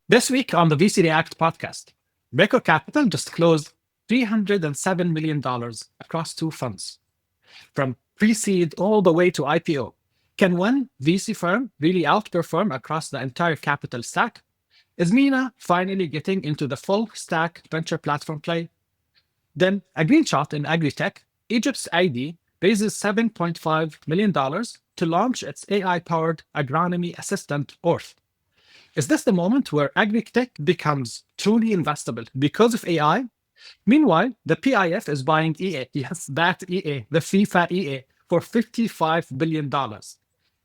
This week on the VC React podcast, Beco Capital just closed $307 million across two funds, from pre-seed all the way to IPO. Can one VC firm really outperform across the entire capital stack? Is MENA finally getting into the full stack venture platform play? Then a green shot in AgriTech, Egypt's Aydi raises $7.5 million to launch its AI-powered agronomy assistant, Orth. Is this the moment where AgriTech becomes truly investable because of AI? Meanwhile, the PIF is buying EA, yes, that EA, the FIFA EA, for $55 billion.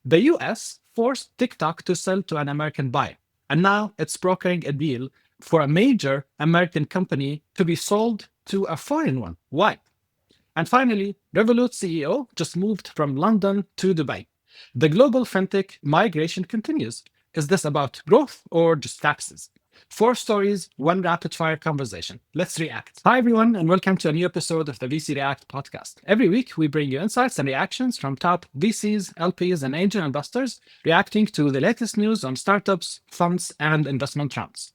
The US forced TikTok to sell to an American buyer, and now it's brokering a deal for a major American company to be sold to a foreign one. Why? And finally, Revolut CEO just moved from London to Dubai. The global fintech migration continues. Is this about growth or just taxes? 4 stories, 1 rapid fire conversation. Let's react. Hi, everyone, and welcome to a new episode of the VC React podcast. Every week, we bring you insights and reactions from top VCs, LPs, and angel investors reacting to the latest news on startups, funds, and investment rounds.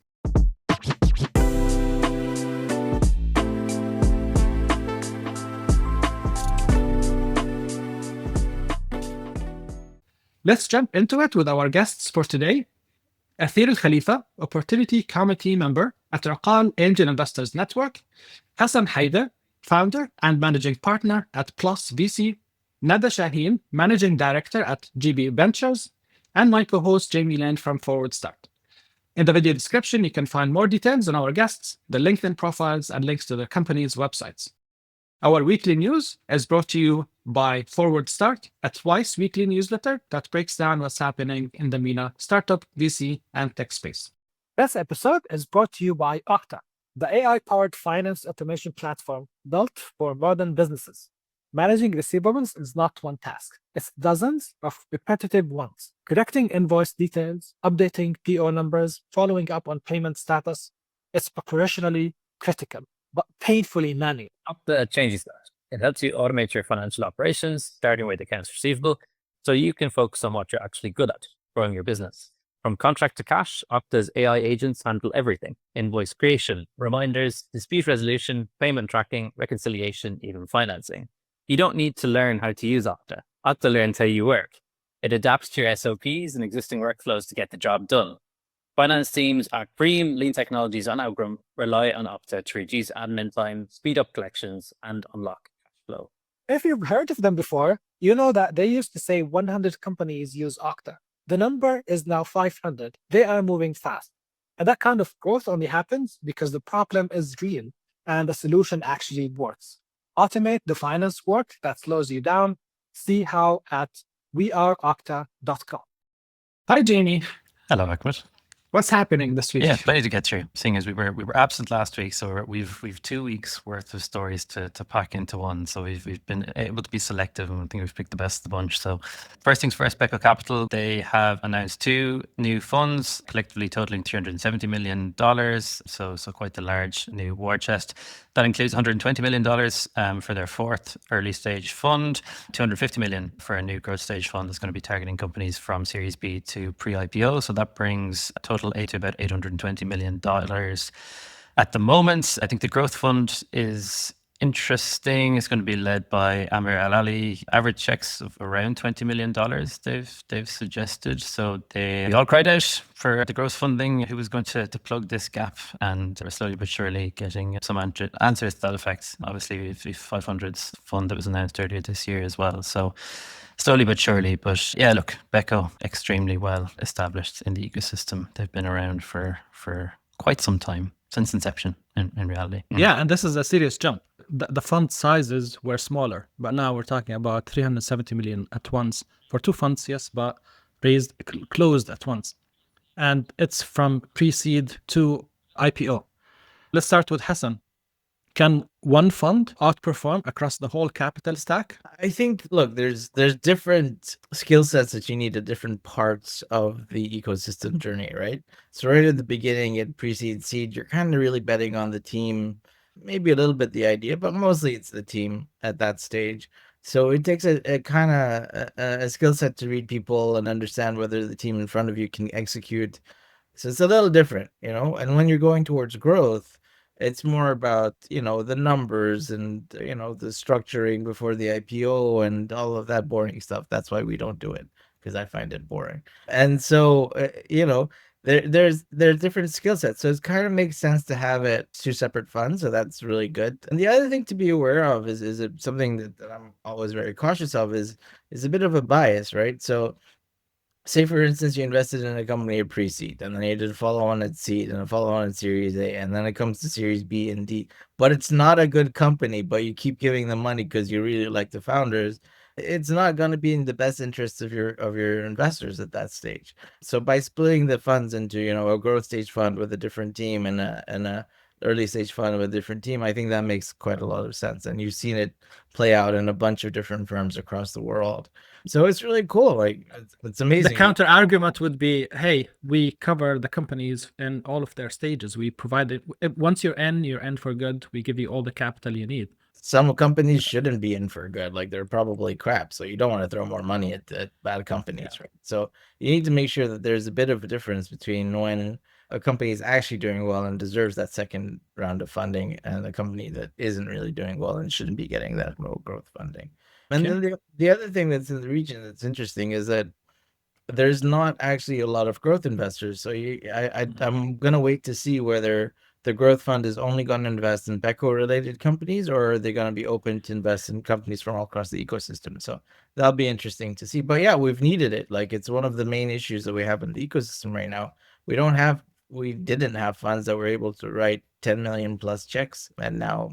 Let's jump into it with our guests for today. Atheer AlKhalifa, Opportunity Committee Member at OQAL Angel Investors Network. Hasan, Haider, Founder and Managing Partner at Plus VC. Shaheen, Managing Director at GB Ventures. And my co-host, Jamie Lane from FWDstart. In the video description, you can find more details on our guests, the LinkedIn profiles, and links to the company's websites. Our weekly news is brought to you by FWDstart, a twice weekly newsletter that breaks down what's happening in the MENA startup, VC, and tech space. This episode is brought to you by OCTA, the AI-powered finance automation platform built for modern businesses. Managing receivables is not one task. It's dozens of repetitive ones. Correcting invoice details, updating PO numbers, following up on payment status. It's operationally critical, but painfully manual. OCTA changes that. It helps you automate your financial operations, starting with accounts receivable, so you can focus on what you're actually good at, growing your business. From contract to cash, OCTA's AI agents handle everything: invoice creation, reminders, dispute resolution, payment tracking, reconciliation, even financing. You don't need to learn how to use OCTA. OCTA learns how you work. It adapts to your SOPs and existing workflows to get the job done. Finance teams at Careem, Lean Technologies, and Outgram rely on OCTA to reduce admin time, speed up collections, and unlock cash flow. If you've heard of them before, you know that they used to say 100 companies use OCTA. The number is now 500. They are moving fast. And that kind of growth only happens because the problem is real and the solution actually works. Automate the finance work that slows you down. See how at weareocta.com. Hi, Jamie. Hello, Ahmad. What's happening this week? Yeah, plenty to get through. Seeing as we were absent last week, so we've 2 weeks worth of stories to pack into one. So we've been able to be selective, and I think we've picked the best of the bunch. So first things first, Beco Capital, they have announced 2 new funds, collectively totaling $370 million. So quite the large new war chest. That includes $120 million for their 4th early stage fund, $250 million for a new growth stage fund that's going to be targeting companies from Series B to pre-IPO. So that brings a total A to about $820 million at the moment. I think the growth fund is interesting. It's going to be led by Amir Al-Ali. Average checks of around $20 million they've suggested. So they all cried out for the growth funding, who was going to plug this gap, and we're slowly but surely getting some answers to that effect. Obviously, we've 500's fund that was announced earlier this year as well. So slowly but surely. But yeah, look, Beco, extremely well established in the ecosystem. They've been around for quite some time, since inception in reality. Yeah, and this is a serious jump. The fund sizes were smaller, but now we're talking about 370 million at once for 2 funds, yes, but closed at once. And it's from pre-seed to IPO. Let's start with Hasan. Can one fund outperform across the whole capital stack? I think, look, there's different skill sets that you need at different parts of the ecosystem journey, right? So right at the beginning, at pre-seed, seed, you're kind of really betting on the team, maybe a little bit the idea, but mostly it's the team at that stage. So it takes a kind of a skill set to read people and understand whether the team in front of you can execute So it's a little different, and when you're going towards growth, it's more about, the numbers and, the structuring before the IPO and all of that boring stuff. That's why we don't do it, because I find it boring. And so, there's different skill sets. So it kind of makes sense to have it two separate funds. So that's really good. And the other thing to be aware of is it something that I'm always very cautious of is a bit of a bias, right? So say for instance you invested in a company at pre-seed, and then you did a follow-on at seed and a follow-on at series A, and then it comes to series B and D, but it's not a good company, but you keep giving them money because you really like the founders. It's not going to be in the best interest of your investors at that stage. So by splitting the funds into, a growth stage fund with a different team and a early stage fund with a different team, I think that makes quite a lot of sense, and you've seen it play out in a bunch of different firms across the world. So it's really cool. Like, it's amazing. The counter argument would be, hey, we cover the companies in all of their stages. We provide it. Once you're in for good. We give you all the capital you need. Some companies shouldn't be in for good. Like, they're probably crap. So you don't want to throw more money at bad companies, right? So you need to make sure that there's a bit of a difference between when a company is actually doing well and deserves that second round of funding, and a company that isn't really doing well and shouldn't be getting that low growth funding. And Okay. then the other thing that's in the region that's interesting is that there's not actually a lot of growth investors. So I'm gonna wait to see whether the growth fund is only going to invest in Beco related companies, or are they going to be open to invest in companies from all across the ecosystem. So that'll be interesting to see. But yeah, we've needed it. Like, it's one of the main issues that we have in the ecosystem right now. We didn't have funds that were able to write 10 million plus checks, and now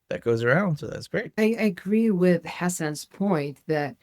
that goes around. So that's great. I agree with Hassan's point that,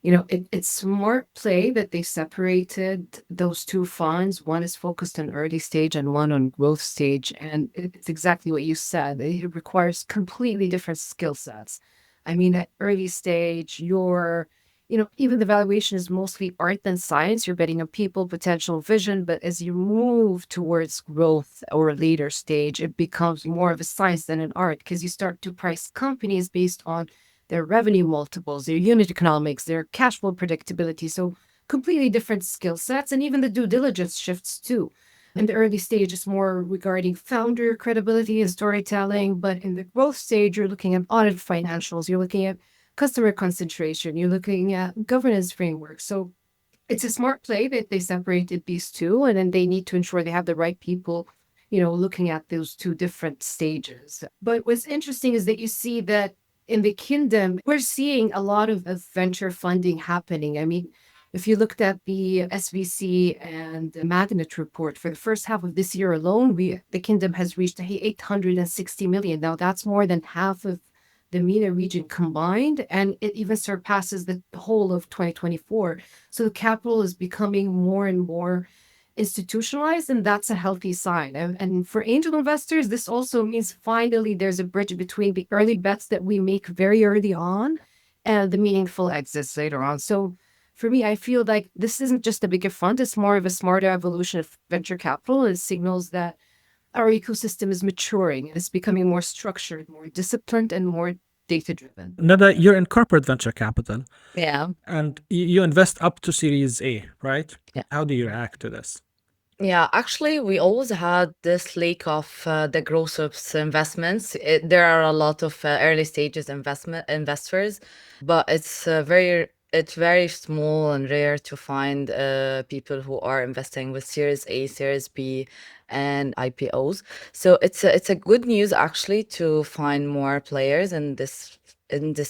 it's smart play that they separated those two funds. One is focused on early stage and one on growth stage. And it's exactly what you said. It requires completely different skill sets. I mean, at early stage, even the valuation is mostly art than science. You're betting on people, potential, vision. But as you move towards growth or a later stage, it becomes more of a science than an art, because you start to price companies based on their revenue multiples, their unit economics, their cash flow predictability. So completely different skill sets, and even the due diligence shifts too. In the early stage, it's more regarding founder credibility and storytelling. But in the growth stage, you're looking at audit financials, you're looking at customer concentration, you're looking at governance framework. So it's a smart play that they separated these two, and then they need to ensure they have the right people, looking at those two different stages. But what's interesting is that you see that in the kingdom, we're seeing a lot of venture funding happening. I mean, if you looked at the SVC and the Magnet report for the first half of this year alone, the kingdom has reached 860 million. Now that's more than half of the MENA region combined, and it even surpasses the whole of 2024. So the capital is becoming more and more institutionalized, and that's a healthy sign. And for angel investors, this also means finally there's a bridge between the early bets that we make very early on and the meaningful exits later on. So for me, I feel like this isn't just a bigger fund, it's more of a smarter evolution of venture capital. It signals that our ecosystem is maturing and it's becoming more structured, more disciplined, and more data-driven. Nada, you're in corporate venture capital, Yeah. and you invest up to Series A, right? Yeah. How do you react to this? Yeah, actually, we always had this lake of the growth ups investments. There are a lot of early stages investors, but it's very small and rare to find people who are investing with Series A, Series B, and IPOs. So it's a good news actually to find more players in this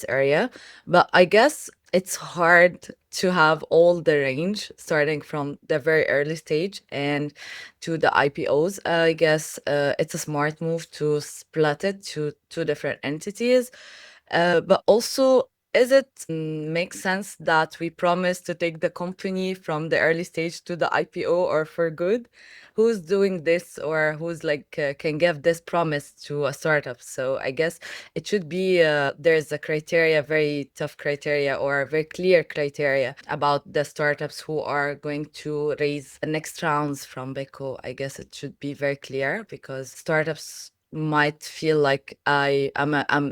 area. But I guess it's hard to have all the range starting from the very early stage and to the IPOs. I guess it's a smart move to split it to two different entities. But also, is it make sense that we promise to take the company from the early stage to the IPO or for good? Who's doing this, or who's can give this promise to a startup? So I guess it should be there's a criteria, very tough criteria or very clear criteria about the startups who are going to raise the next rounds from Beco. I guess it should be very clear, because startups might feel like I'm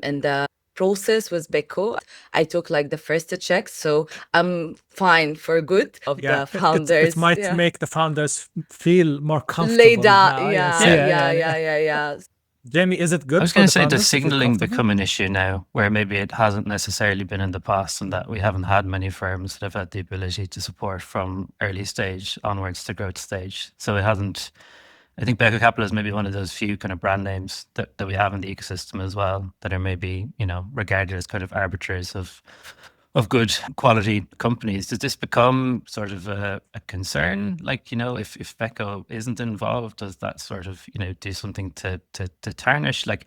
in the process with Beco. I took like the first check, so I'm fine for good of the It founders. might yeah. make the founders feel more comfortable Lay down. now. Yeah, Yes. yeah. Jamie, is it I good was for going the to say, does founders to feel signaling comfortable? become an issue now, where maybe it hasn't necessarily been in the past, and that we haven't had many firms that have had the ability to support from early stage onwards to growth stage? So it hasn't. I think Beco Capital is maybe one of those few kind of brand names that we have in the ecosystem as well, that are maybe, you know, regarded as kind of arbiters of good quality companies. Does this become sort of a concern? Like, you know, if Beco isn't involved, does that sort of, you know, do something to tarnish? Like,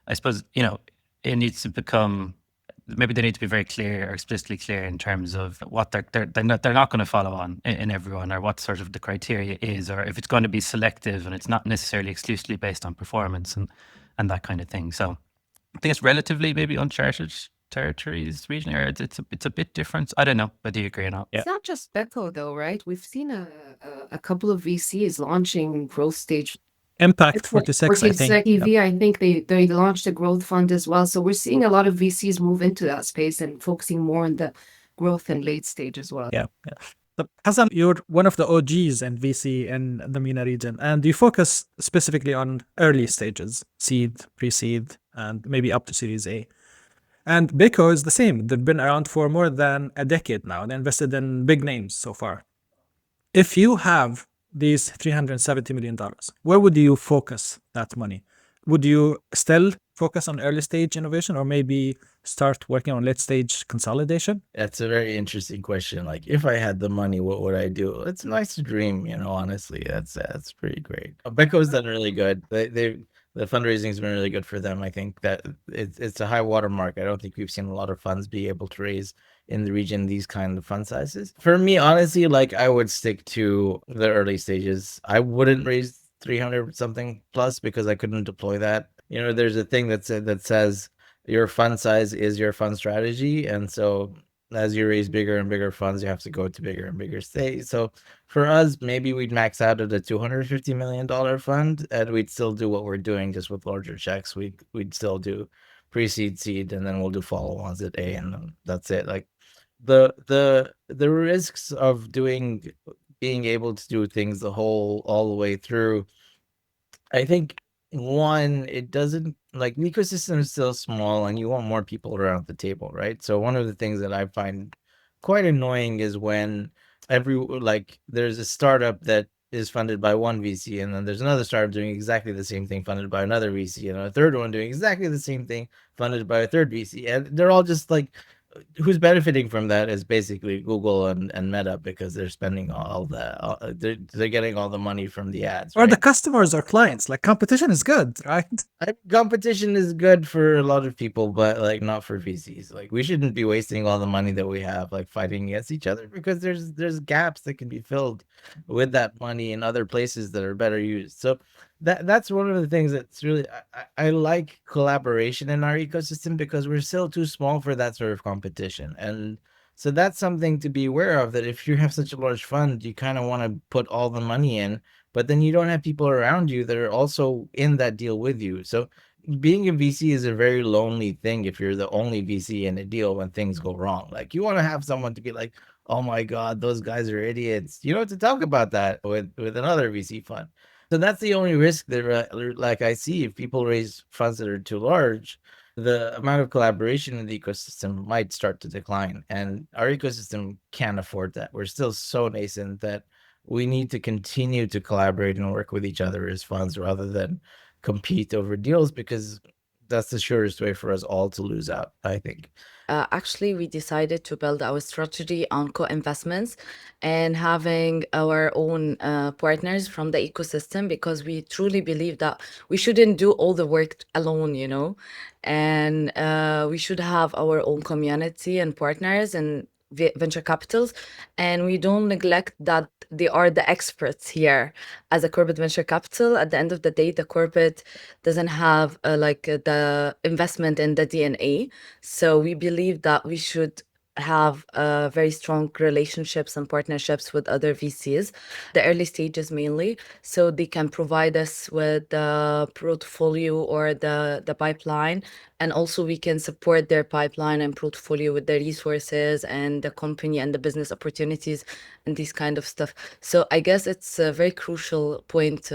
I suppose, you know, it needs to become, maybe they need to be very clear or explicitly clear in terms of what they're not going to follow on in everyone, or what sort of the criteria is, or if it's going to be selective and it's not necessarily exclusively based on performance and that kind of thing. So I think it's relatively maybe uncharted territories regionally, or it's a bit different. I don't know whether you agree or not. It's not just Beco though, right? We've seen a couple of VCs launching growth stage. Impact 46, I think. EV, I think they launched a growth fund as well. So we're seeing a lot of VCs move into that space and focusing more on the growth and late stage as well. Yeah. So, Hasan, you're one of the OGs in VC in the MENA region, and you focus specifically on early stages, seed, pre-seed, and maybe up to Series A. And Beco is the same. They've been around for more than a decade now. They invested in big names so far. If you have these $370 million, where would you focus that money? Would you still focus on early stage innovation, or maybe start working on late stage consolidation? That's a very interesting question. Like, if I had the money, what would I do? It's nice to dream, you know, honestly. That's pretty great. Beco's done really good. The fundraising's been really good for them. I think that it's a high watermark. I don't think we've seen a lot of funds be able to raise in the region these kind of fund sizes. For me, honestly, like, I would stick to the early stages. I wouldn't raise 300 something plus, because I couldn't deploy that. You know, there's a thing that says your fund size is your fund strategy, and so as you raise bigger and bigger funds, you have to go to bigger and bigger stage. So for us, maybe we'd max out at a $250 million fund, and we'd still do what we're doing, just with larger checks. We'd still do pre-seed, seed, and then we'll do follow-ons at A, and then that's it. Like, the risks of being able to do things all the way through, I think, one, it doesn't, like, the ecosystem is still small and you want more people around the table, right? So one of the things that I find quite annoying is when there's a startup that is funded by one VC, and then there's another startup doing exactly the same thing funded by another VC, and a third one doing exactly the same thing funded by a third VC, and they're all just like, who's benefiting from that is basically Google and Meta, because they're spending they're getting all the money from the ads, Or right? the customers or clients. Like, competition is good, right? Competition is good for a lot of people, but like, not for VCs. Like, we shouldn't be wasting all the money that we have like fighting against each other, because there's gaps that can be filled with that money in other places that are better used. So that's one of the things that's really, I like collaboration in our ecosystem, because we're still too small for that sort of competition. And so that's something to be aware of, that if you have such a large fund, you kind of want to put all the money in, but then you don't have people around you that are also in that deal with you. So being a VC is a very lonely thing if you're the only VC in a deal when things go wrong. Like, you want to have someone to be like, oh my God, those guys are idiots. You don't have to talk about that with another VC fund. So that's the only risk that, like, I see if people raise funds that are too large, the amount of collaboration in the ecosystem might start to decline. And our ecosystem can't afford that. We're still so nascent that we need to continue to collaborate and work with each other as funds, rather than compete over deals, because that's the surest way for us all to lose out, I think. Actually, we decided to build our strategy on co-investments and having our own partners from the ecosystem, because we truly believe that we shouldn't do all the work alone, you know, and we should have our own community and partners and venture capitals, and we don't neglect that they are the experts here. As a corporate venture capital, at the end of the day, the corporate doesn't have the investment in the DNA. So we believe that we should have very strong relationships and partnerships with other VCs, the early stages mainly, so they can provide us with the portfolio or the pipeline, and also we can support their pipeline and portfolio with the resources and the company and the business opportunities and this kind of stuff. So I guess it's a very crucial point,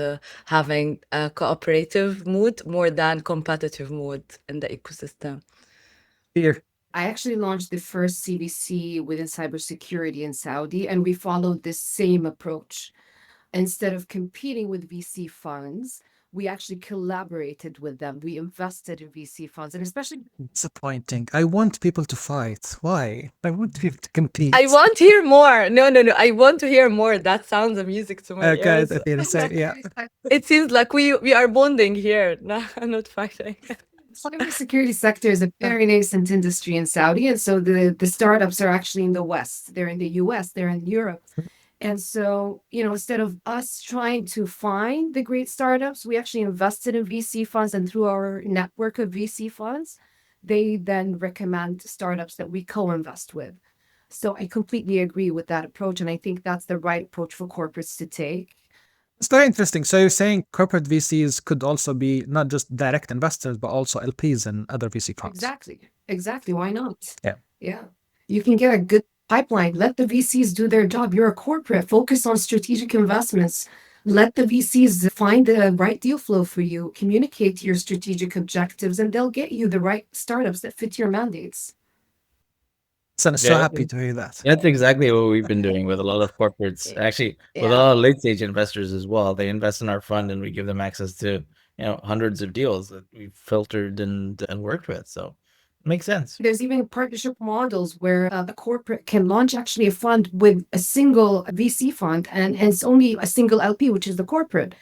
having a cooperative mood more than competitive mood in the ecosystem. Here, I actually launched the first CVC within cybersecurity in Saudi, and we followed this same approach. Instead of competing with VC funds, we actually collaborated with them. We invested in VC funds, and especially disappointing. I want people to fight. Why? I want people to compete. I want to hear more. No. I want to hear more. That sounds a music to my Okay, ears. Atheer, say, yeah. It seems like we are bonding here, not fighting. cybersecurity sector is a very nascent industry in Saudi, and so the startups are actually in the West. They're in the US, they're in Europe. And so, instead of us trying to find the great startups, we actually invested in VC funds, and through our network of VC funds, they then recommend startups that we co-invest with. So I completely agree with that approach, and I think that's the right approach for corporates to take. It's very interesting. So you're saying corporate VCs could also be not just direct investors, but also LPs and other VC funds. Exactly. Why not? Yeah. You can get a good pipeline. Let the VCs do their job. You're a corporate. Focus on strategic investments. Let the VCs find the right deal flow for you. Communicate your strategic objectives, and they'll get you the right startups that fit your mandates. So I'm so Yeah. happy to hear that. That's exactly what we've been doing with a lot of corporates. Actually, with a lot of late stage investors as well. They invest in our fund, and we give them access to hundreds of deals that we've filtered and worked with. So it makes sense. There's even partnership models where a corporate can launch actually a fund with a single VC fund, and it's only a single LP, which is the corporate.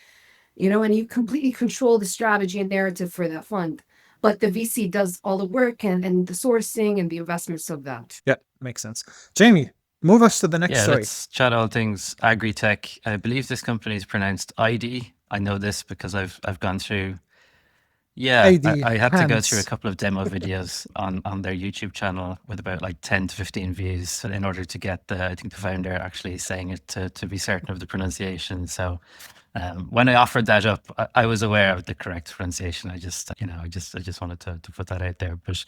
And you completely control the strategy and narrative for that fund. But the VC does all the work and the sourcing and the investments of that. Yeah, makes sense. Jamie, move us to the next Yeah, story. let's chat all things AgriTech. I believe this company is pronounced Aydi. I know this because I've gone through. Yeah, Aydi, I had to go through a hands. couple of demo videos on their YouTube channel with about like 10 to 15 views in order to get I think the founder actually saying it to be certain of the pronunciation. So when I offered that up, I was aware of the correct pronunciation. I just wanted to put that out there. But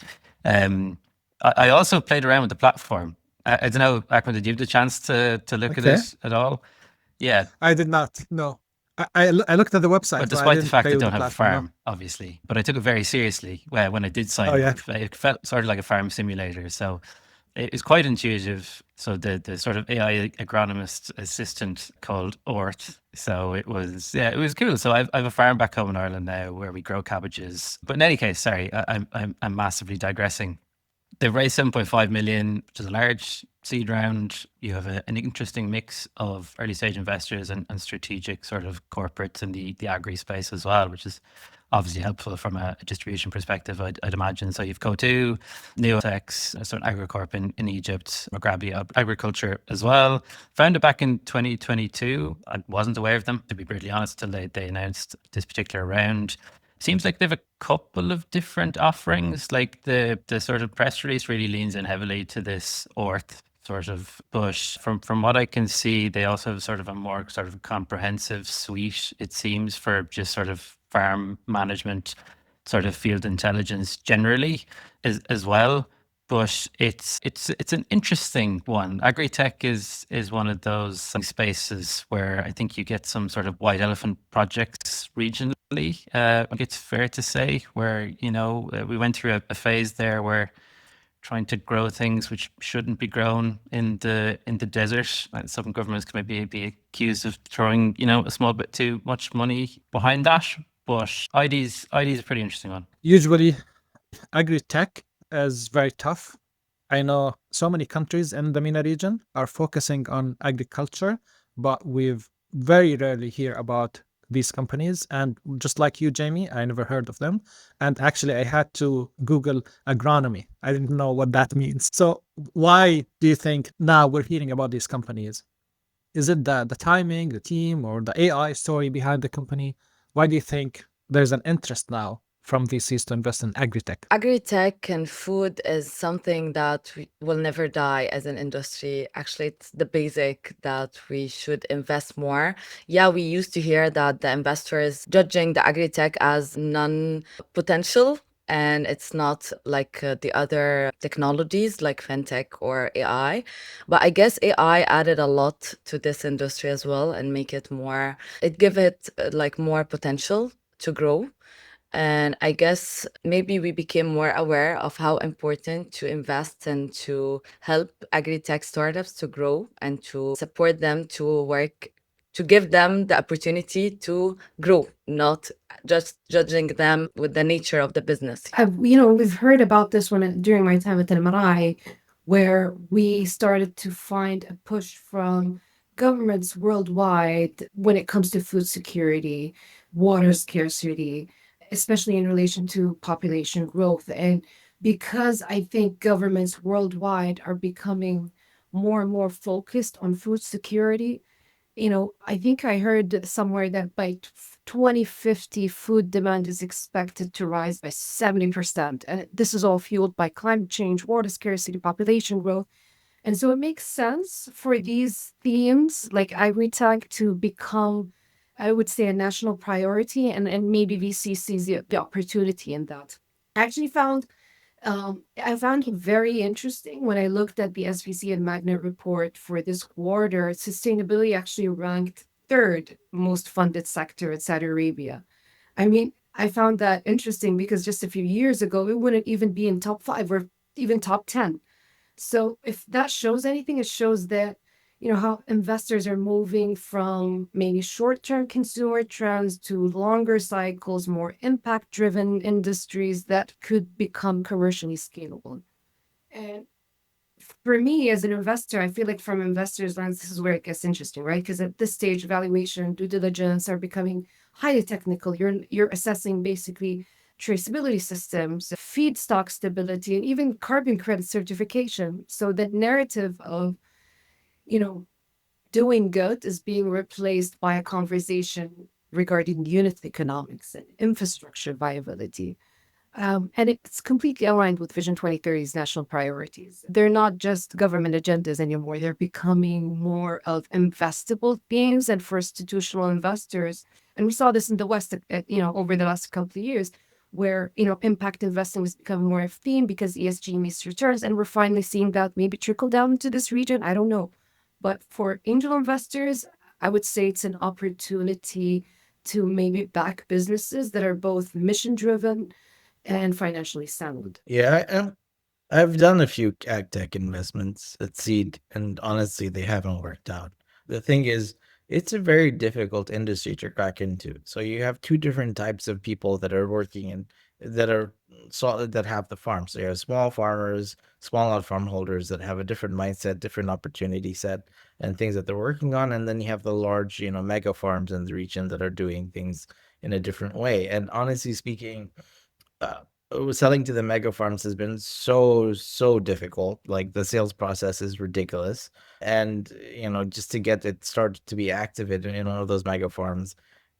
I also played around with the platform. I don't know, Ahmad, did you have the chance to look at it at all? Yeah. I did not. No. I looked at the website. But but I despite the didn't fact play I with don't the have a platform, no. farm, obviously, but I took it very seriously when I did sign Oh, yeah. up. It felt sort of like a farm simulator. So it's quite intuitive. So the sort of AI agronomist assistant called Ort. So it was cool. So I have a farm back home in Ireland now where we grow cabbages. But in any case, sorry, I'm massively digressing. They've raised 7.5 million, which is a large seed round. You have an interesting mix of early stage investors and strategic sort of corporates in the agri space as well, which is obviously helpful from a distribution perspective, I'd imagine. So you've Co2, Neotex, a sort of AgriCorp in Egypt, Maghrabi Agriculture as well. Founded back in 2022. I wasn't aware of them, to be brutally honest, until they announced this particular round. Seems like they have a couple of different offerings. Like the sort of press release really leans in heavily to this Orth sort of push. From what I can see, they also have sort of a more sort of comprehensive suite, it seems, for just sort of farm management, sort of field intelligence generally as well. But it's an interesting one. AgriTech is one of those spaces where I think you get some sort of white elephant projects regionally. I think it's fair to say where, we went through a phase there where trying to grow things which shouldn't be grown in the desert. And some governments can maybe be accused of throwing, a small bit too much money behind that. But Aydi's a pretty interesting one. Usually, AgriTech is very tough. I know so many countries in the MENA region are focusing on agriculture, but we've very rarely hear about these companies. And just like you, Jamie, I never heard of them. And actually, I had to Google agronomy. I didn't know what that means. So why do you think now we're hearing about these companies? Is it the timing, the team, or the AI story behind the company? Why do you think there's an interest now from VCs to invest in AgriTech? AgriTech and food is something that will never die as an industry. Actually, it's the basic that we should invest more. Yeah, we used to hear that the investors judging the AgriTech as non-potential, and it's not like the other technologies like fintech or AI. But I guess AI added a lot to this industry as well and make it more, it give it like more potential to grow. And I guess maybe we became more aware of how important to invest and to help agri-tech startups to grow and to support them to work, to give them the opportunity to grow, not just judging them with the nature of the business. We've heard about this during my time at the MRI, where we started to find a push from governments worldwide when it comes to food security, water scarcity, especially in relation to population growth. And because I think governments worldwide are becoming more and more focused on food security, I think I heard somewhere that by 2050, food demand is expected to rise by 70%. And this is all fueled by climate change, water scarcity, population growth. And so it makes sense for these themes like agri-tech to become, I would say, a national priority, and maybe VC sees the opportunity in that. I found it very interesting when I looked at the SVC and Magnet report for this quarter. Sustainability actually ranked third most funded sector in Saudi Arabia. I mean, I found that interesting because just a few years ago, it wouldn't even be in top 5 or even top 10. So if that shows anything, it shows that, how investors are moving from maybe short-term consumer trends to longer cycles, more impact-driven industries that could become commercially scalable. And for me as an investor, I feel like from investors' lens, this is where it gets interesting, right? Because at this stage, valuation, due diligence are becoming highly technical. You're assessing basically traceability systems, feedstock stability, and even carbon credit certification. So the narrative of, doing good is being replaced by a conversation regarding unit economics and infrastructure viability. And it's completely aligned with Vision 2030's national priorities. They're not just government agendas anymore. They're becoming more of investable themes and for institutional investors. And we saw this in the West, over the last couple of years, where, impact investing was becoming more of a theme because ESG meets returns. And we're finally seeing that maybe trickle down into this region. I don't know. But for angel investors, I would say it's an opportunity to maybe back businesses that are both mission-driven and financially sound. Yeah, I've done a few ag tech investments at seed, and honestly, they haven't worked out. The thing is, it's a very difficult industry to crack into. So you have two different types of people that are working in that are that have the farms. So you have small farmers, small lot farm holders that have a different mindset, different opportunity set, and things that they're working on. And then you have the large, mega farms in the region that are doing things in a different way. And honestly speaking, selling to the mega farms has been so difficult. Like the sales process is ridiculous, and just to get it started to be activated in one of those mega farms,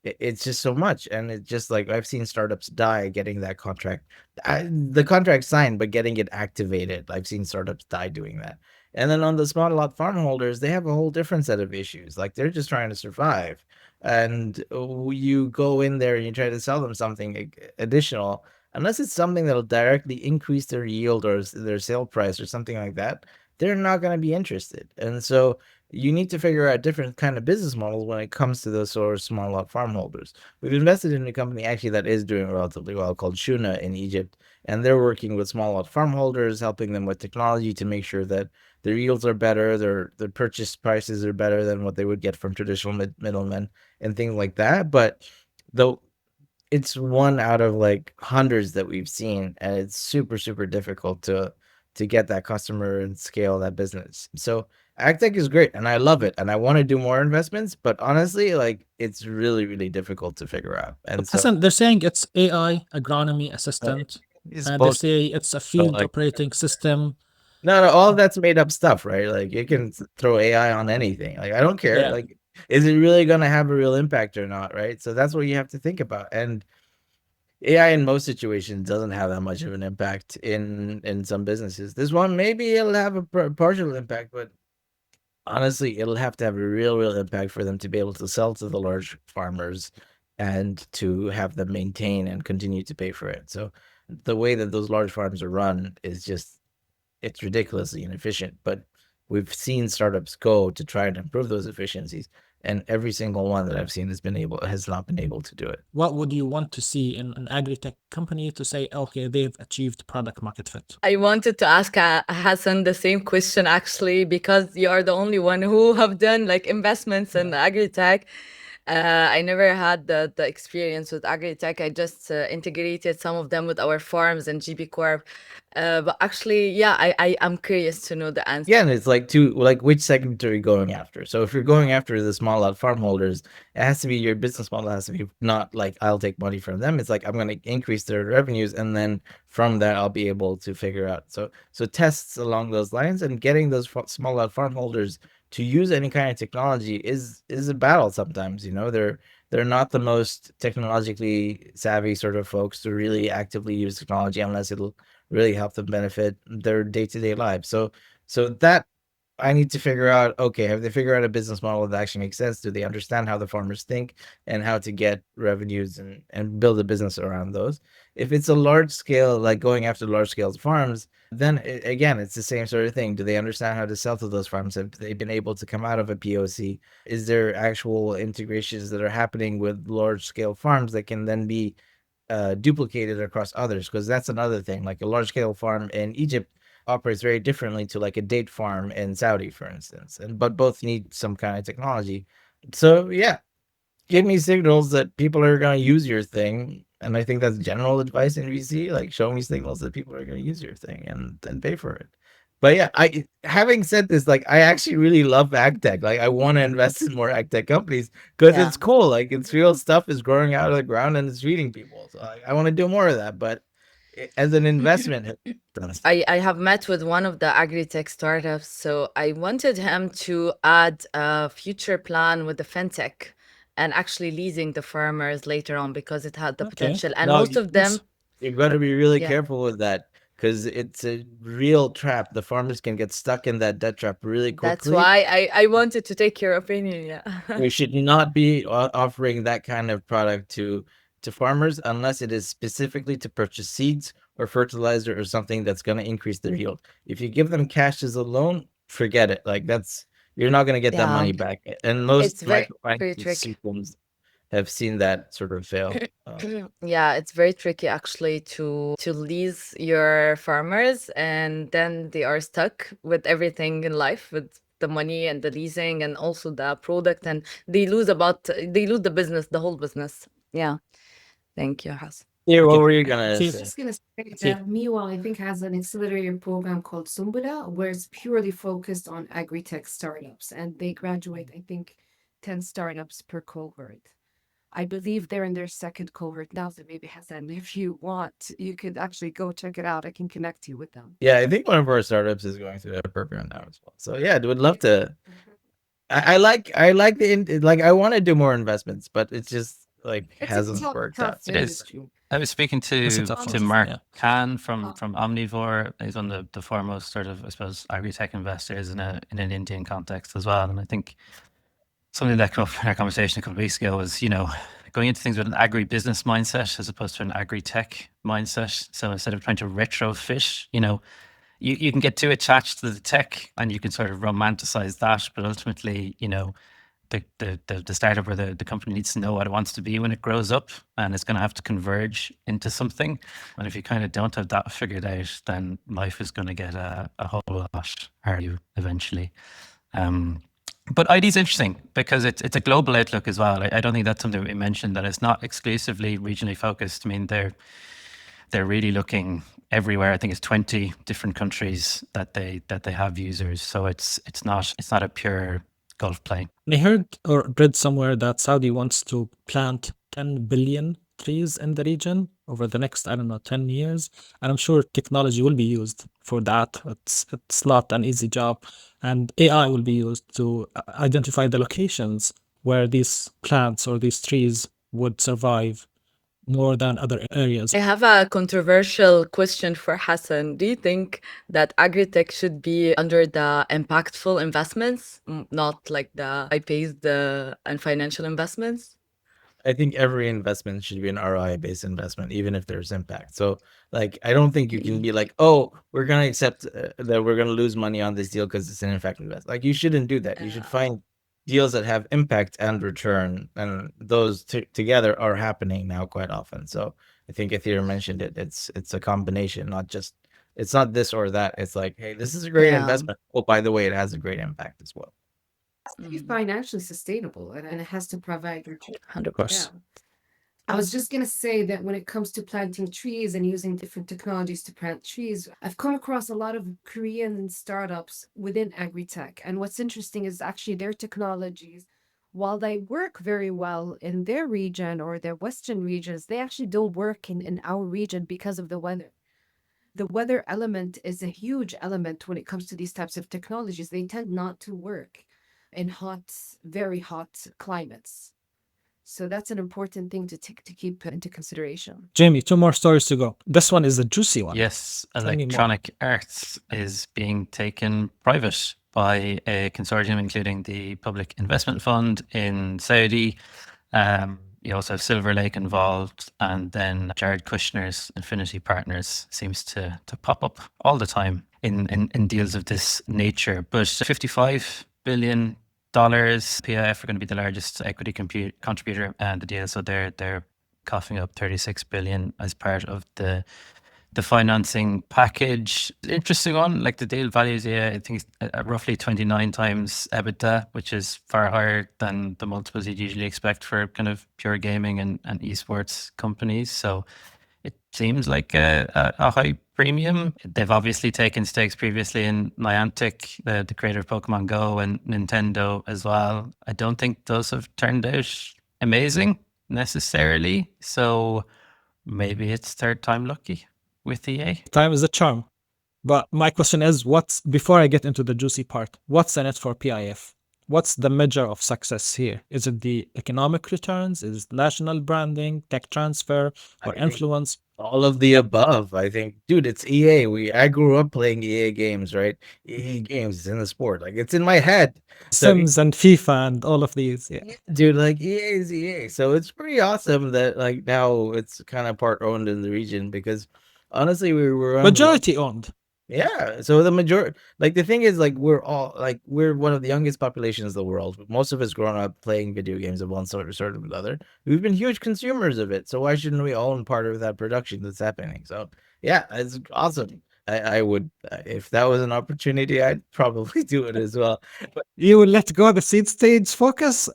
it's just so much. And it's just like I've seen startups die getting that contract, the contract signed, but getting it activated. I've seen startups die doing that. And then on the small lot farm holders, they have a whole different set of issues. Like they're just trying to survive, and you go in there and you try to sell them something additional. Unless it's something that'll directly increase their yield or their sale price or something like that, they're not going to be interested. And so you need to figure out different kind of business models when it comes to those sort of small lot farm holders. We've invested in a company actually that is doing relatively well called Shuna in Egypt, and they're working with small lot farm holders, helping them with technology to make sure that their yields are better, their purchase prices are better than what they would get from traditional middlemen and things like that. But though it's one out of like hundreds that we've seen, and it's super difficult to get that customer and scale that business. So AgTech is great and I love it and I want to do more investments, but honestly, like it's really difficult to figure out. And so Hasan, they're saying it's AI agronomy assistant, it's and they both. say it's a So field like operating system. no, all of that's made up stuff, right? Like you can throw AI on anything. Like I don't care. Yeah. Like, is it really gonna have a real impact or not, right? So that's what you have to think about. And AI in most situations doesn't have that much of an impact in some businesses. This one, maybe it'll have a partial impact, but honestly, it'll have to have a real impact for them to be able to sell to the large farmers and to have them maintain and continue to pay for it. So the way that those large farms are run is just, it's ridiculously inefficient. But we've seen startups go to try and improve those efficiencies, and every single one that I've seen has not been able to do it. What would you want to see in an AgriTech company to say, okay, they've achieved product market fit? I wanted to ask Hassan the same question actually, because you are the only one who have done like investments in AgriTech. I never had the experience with AgriTech. I just integrated some of them with our farms and GB Corp. But actually, yeah, I'm curious to know the answer. Yeah, and it's like which segment are you going after? So if you're going after the small lot farm holders, it has to be, your business model has to be not like I'll take money from them. It's like I'm going to increase their revenues, and then from that I'll be able to figure out. So tests along those lines, and getting those small lot farm holders to use any kind of technology is a battle sometimes. You know, they're not the most technologically savvy sort of folks to really actively use technology unless it'll really help them benefit their day-to-day lives. So that I need to figure out, okay, have they figured out a business model that actually makes sense? Do they understand how the farmers think and how to get revenues and build a business around those? If it's a large scale, like going after large scale farms, then again, it's the same sort of thing. Do they understand how to sell to those farms? Have they been able to come out of a POC? Is there actual integrations that are happening with large scale farms that can then be duplicated across others? Because that's another thing. Like a large scale farm in Egypt operates very differently to like a date farm in Saudi, for instance, but both need some kind of technology. So yeah, give me signals that people are going to use your thing, and I think that's general advice in VC. Like, show me signals that people are going to use your thing and then pay for it. But yeah, having said this, like, I actually really love AgTech. Like, I want to invest in more AgTech companies because it's cool. Like, it's real stuff is growing out of the ground and it's feeding people. So I want to do more of that. But as an investment, I have met with one of the AgriTech startups, so I wanted him to add a future plan with the Fintech and actually leasing the farmers later on because it had the potential. And No, most of them, you've got to be really Yeah. careful with that because it's a real trap. The farmers can get stuck in that debt trap really quickly. that's why I wanted to take your opinion. Yeah. We should not be offering that kind of product to farmers unless it is specifically to purchase seeds or fertilizer or something that's going to increase their yield. If you give them cash as a loan, forget it. Like, you're not going to get that Yeah. money back. And most It's very microfinance tricky. systems have seen that sort of fail. Yeah, it's very tricky actually to lease your farmers, and then they are stuck with everything in life, with the money and the leasing and also the product, and they lose the business, the whole business. Yeah. Thank you, Hasan. Yeah, what were you gonna See, say? Just gonna say See. that Meanwhile, I think has an accelerator program called Sumbula, where it's purely focused on agri-tech startups, and they graduate, I think, 10 startups per cohort. I believe they're in their second cohort now, so maybe Hassan, if you want, you could actually go check it out. I can connect you with them. Yeah, I think one of our startups is going through that program now as well. So yeah, would love to. I like I want to do more investments, but it's just like hasn't worked out. It is. I was speaking It's a to tough one, Mark yeah. Khan from Omnivore. He's one of the foremost sort of, I suppose, agri-tech investors in an Indian context as well. And I think something that came up in our conversation a couple of weeks ago was, going into things with an agri-business mindset as opposed to an agri-tech mindset. So instead of trying to retrofit, you can get too attached to the tech and you can sort of romanticize that, but ultimately, the startup or the company needs to know what it wants to be when it grows up, and it's going to have to converge into something. And if you kind of don't have that figured out, then life is going to get a whole lot harder eventually. But Aydi is interesting because it's a global outlook as well. I don't think that's something we mentioned, that it's not exclusively regionally focused. I mean, they're really looking everywhere. I think it's 20 different countries that they have users. So it's not a pure Gulf play. I heard or read somewhere that Saudi wants to plant 10 billion trees in the region over the next, 10 years. And I'm sure technology will be used for that. It's not an easy job. And AI will be used to identify the locations where these plants or these trees would survive more than other areas. I have a controversial question for Hassan. Do you think that AgriTech should be under the impactful investments, not like the high-paced and financial investments? I think every investment should be an ROI based investment, even if there's impact. So, like, I don't think you can be like, oh, we're gonna accept that we're gonna lose money on this deal because it's an impact investment. Like, you shouldn't do that. You should find deals that have impact and return, and those together are happening now quite often. So, I think Atheer mentioned it. It's a combination, not just it's not this or that. It's like, hey, this is a great Yeah. investment. Oh, by the way, it has a great impact as well. To be financially sustainable, and it has to provide return. 100%. Yeah. I was just going to say that when it comes to planting trees and using different technologies to plant trees, I've come across a lot of Korean startups within AgriTech. And what's interesting is actually their technologies, while they work very well in their region or their Western regions, they actually don't work in our region because of the weather. The weather element is a huge element when it comes to these types of technologies. They tend not to work in hot, very hot climates. So that's an important thing to keep into consideration. Jamie, 2 more stories to go. This one is a juicy one. Yes, Tell me more. Electronic Arts is being taken private by a consortium, including the Public Investment Fund in Saudi. You also have Silver Lake involved, and then Jared Kushner's Infinity Partners seems to pop up all the time in deals of this nature. But $55 billion PIF are going to be the largest equity contributor in the deal, so they're coughing up 36 billion as part of the financing package. Interesting one, like the deal values, I think it's roughly 29 times EBITDA, which is far higher than the multiples you'd usually expect for kind of pure gaming and esports companies. So it seems like a high premium. They've obviously taken stakes previously in Niantic, the creator of Pokemon Go, and Nintendo as well. I don't think those have turned out amazing necessarily. So maybe it's third time lucky with EA. Time is a charm. But my question is, before I get into the juicy part, what's in it for PIF? What's the measure of success here? Is it the economic returns? Is it national branding, tech transfer, or influence? All of the above. I think, dude, it's EA. I grew up playing EA games, right? EA games is in the sport. Like, it's in my head. So, Sims and FIFA and all of these. Yeah. dude, like, EA is EA. So it's pretty awesome that, like, now it's kind of part owned in the region, because honestly, we were on Majority owned. Yeah, so the majority, like, the thing is, like, we're one of the youngest populations in the world. Most of us grown up playing video games of one sort or another. We've been huge consumers of it, so why shouldn't we own part of that production that's happening? So yeah, it's awesome. I would, if that was an opportunity, I'd probably do it as well. But You will let go the seed stage focus?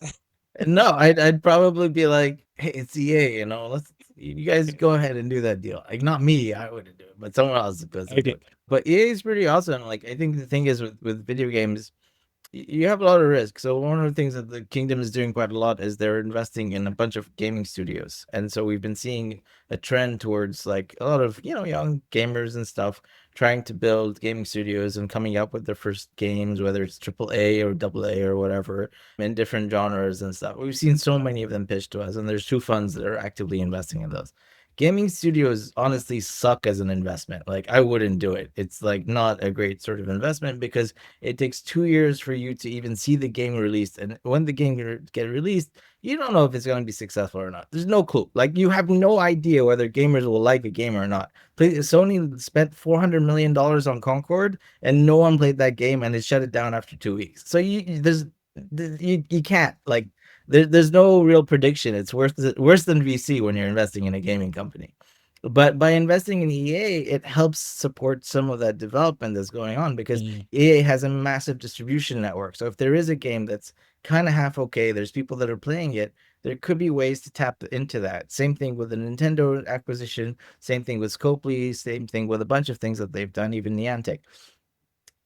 no, I'd probably be like, hey, it's EA, you guys go ahead and do that deal. Like, not me, I wouldn't do it, but someone else does I it. did. But EA is pretty awesome. Like, I think the thing is with video games, you have a lot of risk. So one of the things that the kingdom is doing quite a lot is they're investing in a bunch of gaming studios. And so we've been seeing a trend towards, like, a lot of, young gamers and stuff trying to build gaming studios and coming up with their first games, whether it's AAA or AA or whatever, in different genres and stuff. We've seen so many of them pitched to us, and there's 2 funds that are actively investing in those. Gaming studios honestly suck as an investment. Like, I wouldn't do it. It's, like, not a great sort of investment, because it takes 2 years for you to even see the game released, and when the game get released, you don't know if it's going to be successful or not. There's no clue. Like, you have no idea whether gamers will like a game or not. Sony spent $400 million on Concord, and no one played that game, and it shut it down after 2 weeks. So you can't, like, there's no real prediction. It's worse than VC when you're investing in a gaming company. But by investing in EA, it helps support some of that development that's going on, because EA has a massive distribution network. So if there is a game that's kind of half okay, there's people that are playing it, there could be ways to tap into that. Same thing with the Nintendo acquisition, same thing with Scopely, same thing with a bunch of things that they've done, even Niantic.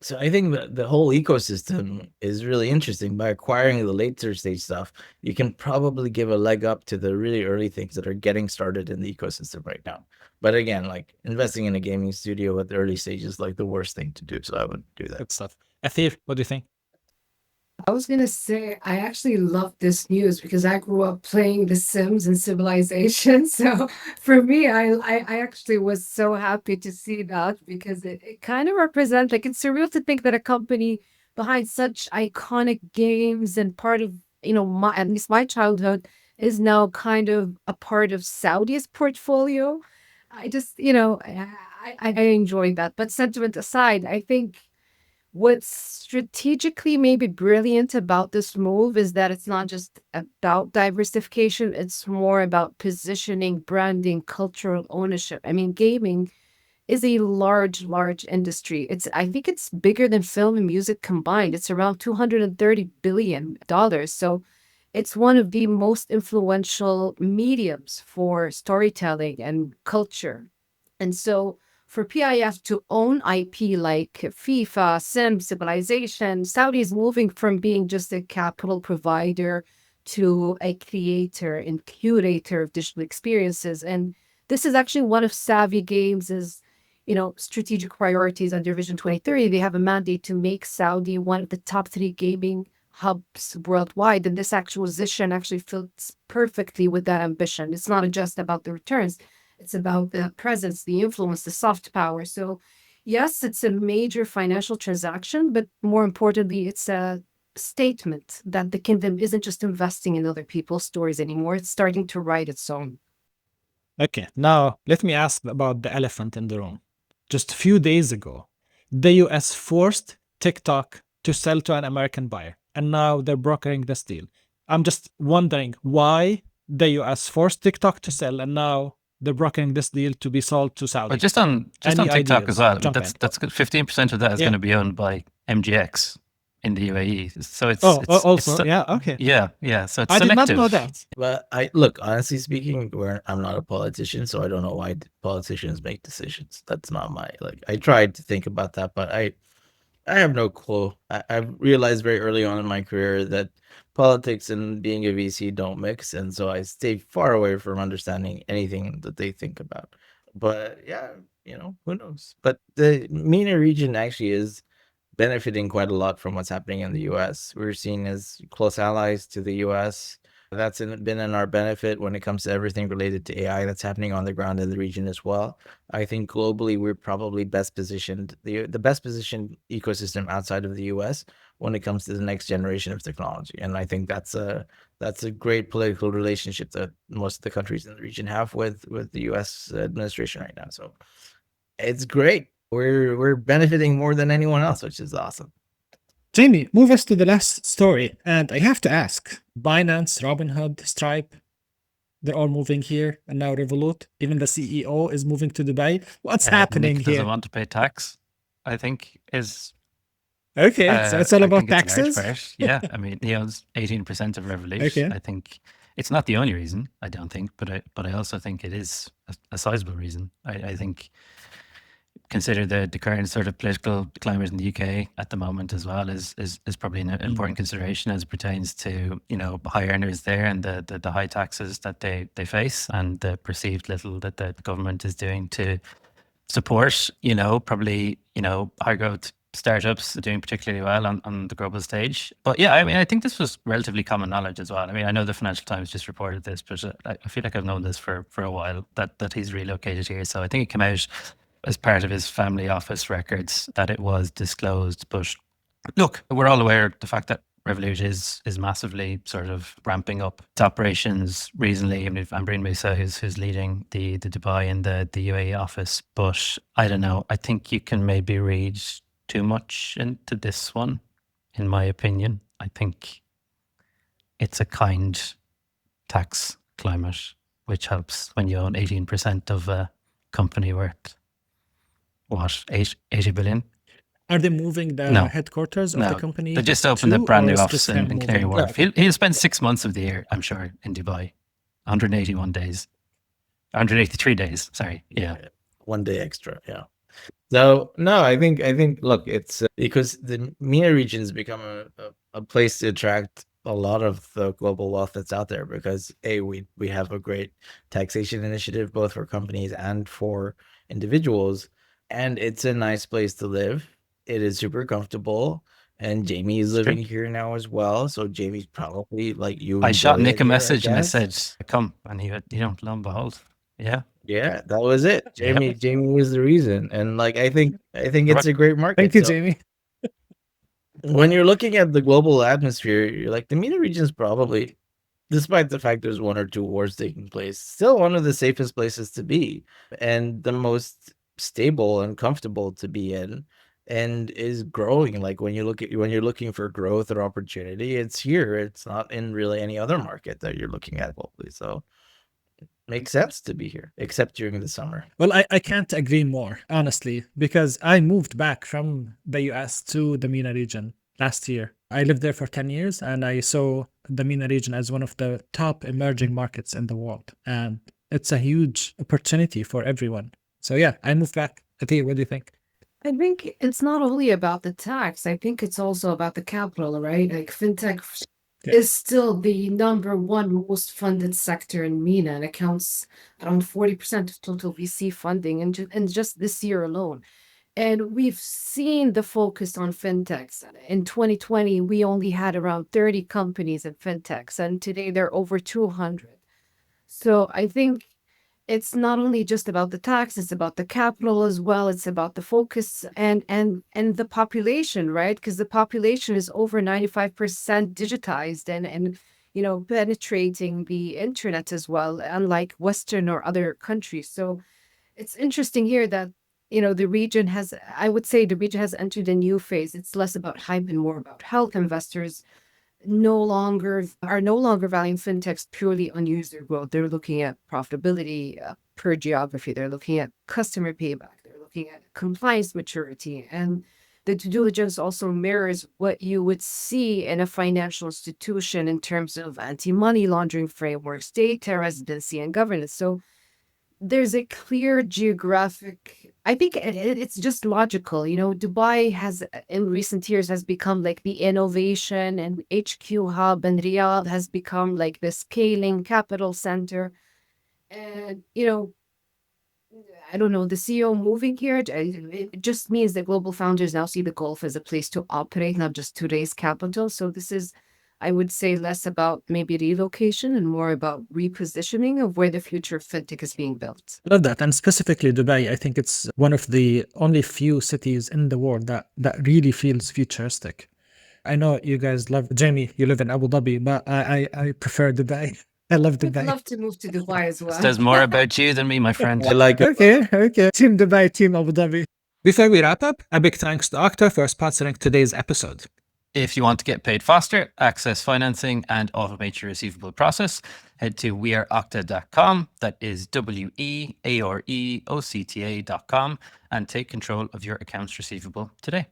So I think that the whole ecosystem is really interesting. By acquiring the later stage stuff, you can probably give a leg up to the really early things that are getting started in the ecosystem right now. But again, like, investing in a gaming studio at the early stage is, like, the worst thing to do. So I wouldn't do that. Good stuff. Atheer, what do you think? I was gonna say I actually love this news because I grew up playing The Sims and Civilization. So for me, I actually was so happy to see that because it kind of represents like it's surreal to think that a company behind such iconic games and part of my at least my childhood is now kind of a part of Saudi's portfolio. I just I enjoy that. But sentiment aside, I think what's strategically maybe brilliant about this move is that it's not just about diversification, it's more about positioning, branding, cultural ownership. I mean, gaming is a large industry. I think it's bigger than film and music combined. It's around $230 billion. So it's one of the most influential mediums for storytelling and culture. And so for PIF to own IP like FIFA, Sim, Civilization, Saudi is moving from being just a capital provider to a creator and curator of digital experiences. And this is actually one of Savvy Games' strategic priorities under Vision 2030. They have a mandate to make Saudi one of the top 3 gaming hubs worldwide. And this acquisition actually fits perfectly with that ambition. It's not just about the returns. It's about the presence, the influence, the soft power. So yes, it's a major financial transaction, but more importantly, it's a statement that the kingdom isn't just investing in other people's stories anymore. It's starting to write its own. Okay, now let me ask about the elephant in the room. Just a few days ago, the US forced TikTok to sell to an American buyer, and now they're brokering this deal. I'm just wondering why the US forced TikTok to sell, and now they're brokering this deal to be sold to Saudi. But just on Any TikTok ideas? as well. Jump in. That's good. 15% of that is Yeah. going to be owned by MGX in the UAE. So it's also, yeah, okay. yeah. So it's I did selective. not know that. But honestly speaking, I'm not a politician, so I don't know why politicians make decisions. That's not my I tried to think about that, but I have no clue. I've realized very early on in my career that politics and being a VC don't mix, and so I stay far away from understanding anything that they think about. But yeah, who knows? But the MENA region actually is benefiting quite a lot from what's happening in the US. We're seen as close allies to the US. That's been in our benefit when it comes to everything related to AI that's happening on the ground in the region as well. I think globally we're probably best positioned, the best positioned ecosystem outside of the US when it comes to the next generation of technology. And I think that's a great political relationship that most of the countries in the region have with the US administration right now. So it's great. We're benefiting more than anyone else, which is awesome. Jamie, move us to the last story. And I have to ask, Binance, Robinhood, Stripe, they're all moving here. And now Revolut, even the CEO is moving to Dubai. What's happening Nick here? doesn't want to pay tax, I think, is Okay, so it's all I about think it's a large taxes? part. Yeah, I mean, he owns 18% of Revolut. Okay. I think it's not the only reason, I don't think, but I also think it is a sizable reason. I think consider the current sort of political climate in the UK at the moment as well is probably an important consideration as it pertains to high earners there and the high taxes that they face and the perceived little that the government is doing to support probably high growth startups doing particularly well on the global stage. But yeah, I mean, I think this was relatively common knowledge as well. I mean, I know the Financial Times just reported this, but I feel like I've known this for a while that he's relocated here. So I think it came out as part of his family office records that it was disclosed. But look, we're all aware of the fact that Revolut is massively sort of ramping up its operations recently. I mean, Ambreen Musa, who's leading the Dubai and the UAE office. But I don't know. I think you can maybe read too much into this one, in my opinion. I think it's a kind tax climate, which helps when you own 18% of a company worth, what, 80 billion? Are they moving the No. headquarters of the company? They just opened a brand new office in Canary Canary Wharf. He'll spend 6 months of the year, I'm sure, in Dubai. 181 days. 183 days, sorry. Yeah. 1 day extra, yeah. So no, I think look, it's because the MENA region has become a place to attract a lot of the global wealth that's out there because we have a great taxation initiative both for companies and for individuals, and it's a nice place to live. It is super comfortable, And Jamie is living here now as well. So Jamie's probably like you. I shot enjoy Nick it a here, message and I guess. said, "Come," and he went, lo and behold, yeah. Yeah, that was it. Yeah. Jamie was the reason. And like I think it's a great market. Thank you, So Jamie. when you're looking at the global atmosphere, you're like the MENA region is probably, despite the fact there's one or two wars taking place, still one of the safest places to be and the most stable and comfortable to be in, and is growing. Like when you're looking for growth or opportunity, it's here. It's not in really any other market that you're looking at globally. So it makes sense to be here, except during the summer. Well, I can't agree more, honestly, because I moved back from the US to the MENA region last year. I lived there for 10 years and I saw the MENA region as one of the top emerging markets in the world. And it's a huge opportunity for everyone. So yeah, I moved back. Atheer, what do you think? I think it's not only about the tax. I think it's also about the capital, right? Like fintech Yeah. is still the number one most funded sector in MENA and accounts around 40% of total VC funding in just this year alone. And we've seen the focus on fintechs. In 2020, we only had around 30 companies in fintechs, and today there are over 200. So I think it's not only just about the tax, it's about the capital as well. It's about the focus and the population, right? Because the population is over 95% digitized and penetrating the internet as well, unlike Western or other countries. So it's interesting here that the region has, I would say the region has entered a new phase. It's less about hype and more about health. Investors are no longer valuing fintechs purely on user growth. They're looking at profitability per geography. They're looking at customer payback. They're looking at compliance maturity. And the due diligence also mirrors what you would see in a financial institution in terms of anti-money laundering frameworks, data residency, and governance. So there's a clear geographic, I think it's just logical. Dubai has in recent years has become like the innovation and HQ hub, and Riyadh has become like the scaling capital center. And I don't know, the CEO moving here, it just means that global founders now see the Gulf as a place to operate, not just to raise capital. So this is, I would say, less about maybe relocation and more about repositioning of where the future of fintech is being built. Love that. And specifically Dubai, I think it's one of the only few cities in the world that really feels futuristic. I know you guys love, Jamie, you live in Abu Dhabi, but I prefer Dubai. I love I'd Dubai. love to move to Dubai as well. Says more about you than me, my friend. I like it. Okay. Team Dubai, Team Abu Dhabi. Before we wrap up, a big thanks to Okta for sponsoring today's episode. If you want to get paid faster, access financing, and automate your receivable process, head to weareocta.com. That is WEAREOCTA.com, and take control of your accounts receivable today.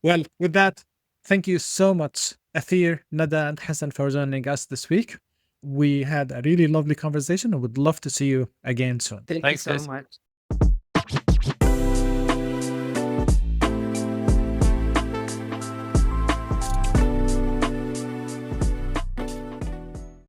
Well, with that, thank you so much, Atheer, Nada, and Hasan, for joining us this week. We had a really lovely conversation and would love to see you again soon. Thank Thanks, you so guys. much.